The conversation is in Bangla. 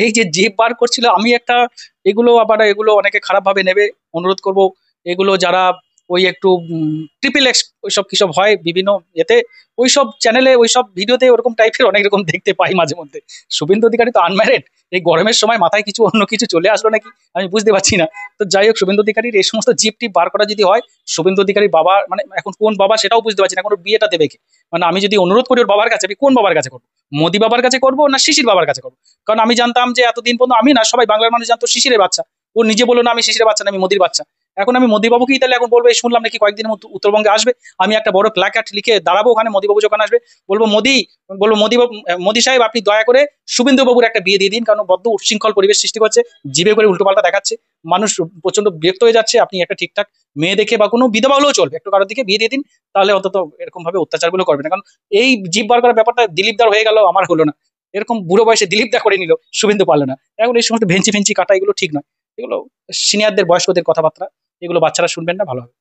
এই যে জিভ বার করছিল, আমি একটা, এগুলো আবার এগুলো অনেকে খারাপ ভাবে নেবে, অনুরোধ করব এগুলো যারা ওই একটু ট্রিপল এক্স ওইসব কিসব হয় বিভিন্ন এতে, ওইসব চ্যানেলে ওইসব ভিডিওতে ওরকম টাইপের অনেক রকম দেখতে পাই মাঝে মধ্যে। শুভেন্দু অধিকারী তো আনম্যারিড, এই গরমের সময় মাথায় কিছু অন্য কিছু চলে আসলো নাকি আমি বুঝতে পারছি না। তো যাই হোক, শুভেন্দু অধিকারীর এই সমস্ত জিপ টিপ বার করা যদি হয়, শুভেন্দু অধিকারীর বাবা মানে এখন কোন বাবা সেটাও বুঝতে পারছি না, এখন ওর বিয়েটা দেবে কে? মানে আমি যদি অনুরোধ করি ওর বাবার কাছে, আমি কোন বাবার কাছে করবো? মোদি বাবার কাছে করবো না শিশির বাবার কাছে করবো? কারণ আমি জানতাম যে এতদিন পর্যন্ত, আমি না সবাই বাংলার মানুষ জানতো শিশিরের বাচ্চা, ও নিজে বললো না আমি শিশিরের বাচ্চা না, আমি মোদির বাচ্চা। এখন আমি মোদি বাবুকেই তাহলে এখন বলবো, এই শুনলাম নাকি কয়েকদিনের মধ্যে উত্তরবঙ্গে আসবে, আমি একটা বড় প্ল্যাকার্ড লিখে দাঁড়াবো ওখানে, মোদি বাবু যখন আসবে বলবো মোদি, বলবো মোদি বাবু, মোদি সাহেব আপনি দয়া করে শুভেন্দু বাবুর একটা বিয়ে দিয়ে দিন, কারণ বদ্ধ উচ্ছৃঙ্খল পরিবেশ সৃষ্টি করছে, জিভে করে উল্টোপাল্টা দেখাচ্ছে, মানুষ প্রচন্ড বিরক্ত হয়ে যাচ্ছে, আপনি একটা ঠিকঠাক মেয়ে দেখে বা কোনো বিধবা হলেও চলবে একটু কারোর দিকে বিয়ে দিয়ে দিন, তাহলে অন্তত এরকম ভাবে অত্যাচারগুলো করবে না। কারণ এই জিভ বার করার ব্যাপারটা দিলীপ দার হয়ে গেল, আমার হলো না। এরকম বুড়ো বয়সে দিলীপ দা করে নিল, শুভেন্দু পারলো না। এখন এই সমস্ত ভেঞ্চি ফেঞ্চি কাটা এগুলো ঠিক নয়, এগুলো সিনিয়রদের বয়স্কদের কথাবার্তা, এগুলো বাচ্চারা শুনবেন না, ভালো হবে।